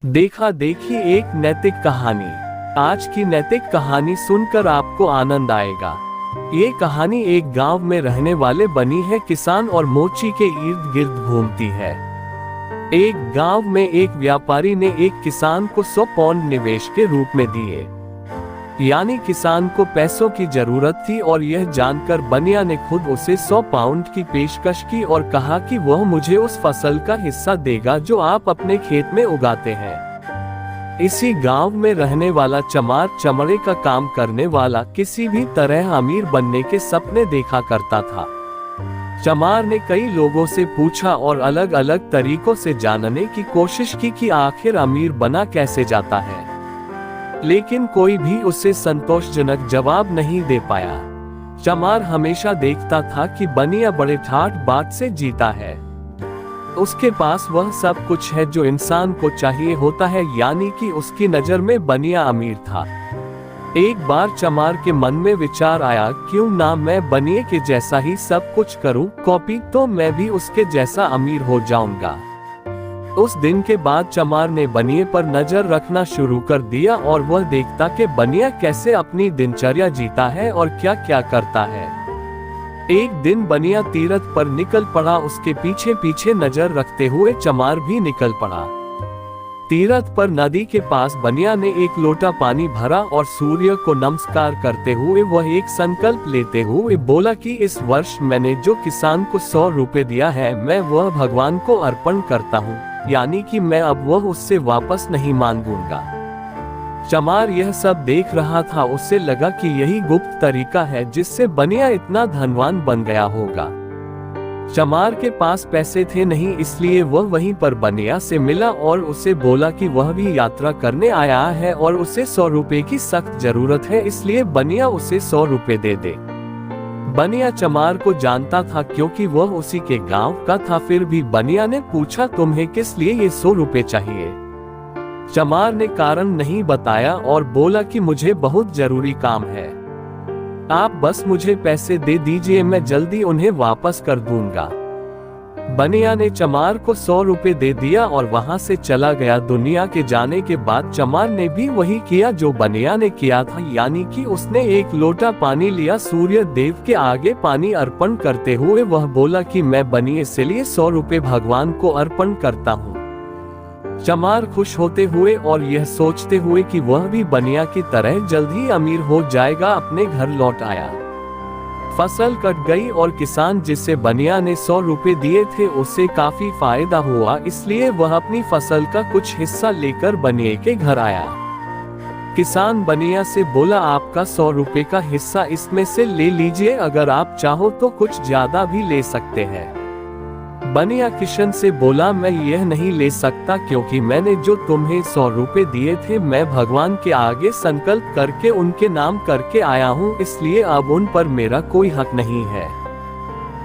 देखा देखी एक नैतिक कहानी। आज की नैतिक कहानी सुनकर आपको आनंद आएगा। ये कहानी एक गांव में रहने वाले बनी है किसान और मोची के इर्द गिर्द घूमती है। एक गांव में एक व्यापारी ने एक किसान को 100 पाउंड निवेश के रूप में दिए। यानी किसान को पैसों की जरूरत थी और यह जानकर बनिया ने खुद उसे 100 पाउंड की पेशकश की और कहा कि वह मुझे उस फसल का हिस्सा देगा जो आप अपने खेत में उगाते हैं। इसी गांव में रहने वाला चमार चमड़े का काम करने वाला किसी भी तरह अमीर बनने के सपने देखा करता था। चमार ने कई लोगों से पूछा और अलग अलग तरीकों से जानने की कोशिश की कि आखिर अमीर बना कैसे जाता है, लेकिन कोई भी उसे संतोषजनक जवाब नहीं दे पाया। चमार हमेशा देखता था कि बनिया बड़े ठाठ बात से जीता है। उसके पास वह सब कुछ है जो इंसान को चाहिए होता है, यानी कि उसकी नजर में बनिया अमीर था। एक बार चमार के मन में विचार आया, क्यों ना मैं बनिए के जैसा ही सब कुछ करूं, कॉपी तो मैं भी उसके जैसा अमीर हो जाऊंगा। उस दिन के बाद चमार ने बनिए पर नजर रखना शुरू कर दिया और वह देखता कि बनिया कैसे अपनी दिनचर्या जीता है और क्या क्या करता है। एक दिन बनिया तीरथ पर निकल पड़ा। उसके पीछे पीछे नजर रखते हुए चमार भी निकल पड़ा। तीरथ पर नदी के पास बनिया ने एक लोटा पानी भरा और सूर्य को नमस्कार करते हुए वह एक संकल्प लेते हुए बोला कि इस वर्ष मैंने जो किसान को 100 रुपए दिया है, मैं वह भगवान को अर्पण करता हूँ, यानी कि मैं अब वह उससे वापस नहीं मांगूंगा। चमार यह सब देख रहा था। उसे लगा कि यही गुप्त तरीका है जिससे बनिया इतना धनवान बन गया होगा। चमार के पास पैसे थे नहीं, इसलिए वह वहीं पर बनिया से मिला और उसे बोला कि वह भी यात्रा करने आया है और उसे 100 रुपए की सख्त जरूरत है, इसलिए बनिया उसे 100 रुपए दे दे। बनिया चमार को जानता था क्योंकि वह उसी के गांव का था। फिर भी बनिया ने पूछा, तुम्हें किस लिए ये 100 रुपए चाहिए? चमार ने कारण नहीं बताया और बोला कि मुझे बहुत जरूरी काम है, आप बस मुझे पैसे दे दीजिए, मैं जल्दी उन्हें वापस कर दूंगा। बनिया ने चमार को 100 रुपए दे दिया और वहां से चला गया। दुनिया के जाने के बाद चमार ने भी वही किया जो बनिया ने किया था, यानी कि उसने एक लोटा पानी लिया। सूर्य देव के आगे पानी अर्पण करते हुए वह बोला कि मैं बनिए से लिए 100 रुपए भगवान को अर्पण करता हूँ। चमार खुश होते हुए और यह सोचते हुए कि वह भी बनिया की तरह जल्द ही अमीर हो जाएगा, अपने घर लौट आया। फसल कट गई और किसान जिसे बनिया ने 100 रुपए दिए थे उसे काफी फायदा हुआ, इसलिए वह अपनी फसल का कुछ हिस्सा लेकर बनिए के घर आया। किसान बनिया से बोला, आपका 100 रुपए का हिस्सा इसमें से ले लीजिए, अगर आप चाहो तो कुछ ज्यादा भी ले सकते हैं। बनिया किशन से बोला, मैं यह नहीं ले सकता क्योंकि मैंने जो तुम्हें 100 रुपए दिए थे मैं भगवान के आगे संकल्प करके उनके नाम करके आया हूँ, इसलिए अब उन पर मेरा कोई हक नहीं है।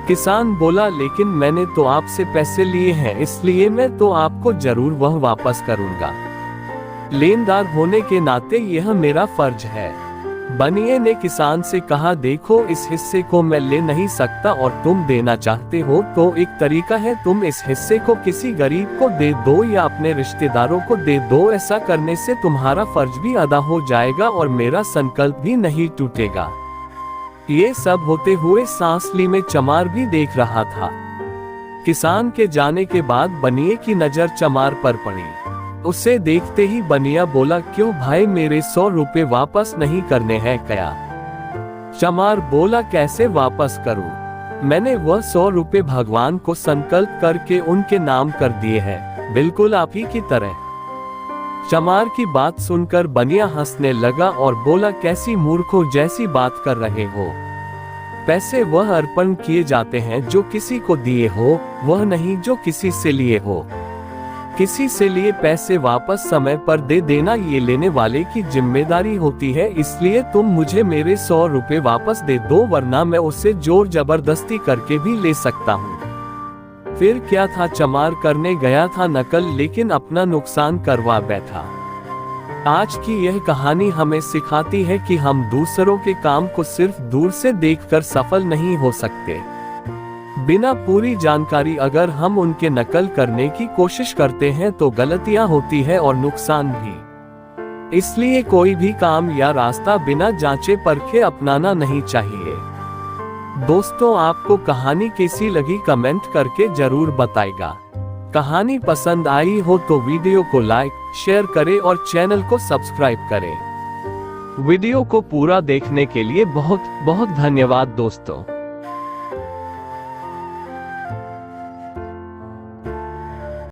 किसान बोला, लेकिन मैंने तो आपसे पैसे लिए हैं, इसलिए मैं तो आपको जरूर वह वापस करूंगा। लेनदार होने के नाते यह मेरा फर्ज है। बनिए ने किसान से कहा, देखो इस हिस्से को मैं ले नहीं सकता और तुम देना चाहते हो तो एक तरीका है, तुम इस हिस्से को किसी गरीब को दे दो या अपने रिश्तेदारों को दे दो। ऐसा करने से तुम्हारा फर्ज भी अदा हो जाएगा और मेरा संकल्प भी नहीं टूटेगा। ये सब होते हुए सांसली में चमार भी देख रहा था। किसान के जाने के बाद बनिए की नजर चमार पर पड़ी। उसे देखते ही बनिया बोला, क्यों भाई, मेरे 100 रुपए वापस नहीं करने हैं क्या? चमार बोला, कैसे वापस करूं? मैंने वह 100 रुपए भगवान को संकल्प करके उनके नाम कर दिए हैं, बिल्कुल आप ही की तरह। चमार की बात सुनकर बनिया हंसने लगा और बोला, कैसी मूर्खों जैसी बात कर रहे हो? पैसे वह अर्पण किए जाते हैं जो किसी को दिए हो, वह नहीं जो किसी से लिए हो। किसी से लिए पैसे वापस समय पर दे देना ये लेने वाले की जिम्मेदारी होती है, इसलिए तुम मुझे मेरे 100 रुपए वापस दे दो, वरना मैं उससे जोर जबरदस्ती करके भी ले सकता हूँ। फिर क्या था, चमार करने गया था नकल, लेकिन अपना नुकसान करवा बैठा। आज की यह कहानी हमें सिखाती है कि हम दूसरों के काम को सिर्फ दूर से देखकर सफल नहीं हो सकते, बिना पूरी जानकारी अगर हम उनके नकल करने की कोशिश करते हैं तो गलतियां होती है और नुकसान भी। इसलिए कोई भी काम या रास्ता बिना जांचे परखे अपनाना नहीं चाहिए। दोस्तों, आपको कहानी कैसी लगी कमेंट करके जरूर बताइएगा। कहानी पसंद आई हो तो वीडियो को लाइक, शेयर करें और चैनल को सब्सक्राइब करें। वीडियो को पूरा देखने के लिए बहुत बहुत धन्यवाद दोस्तों।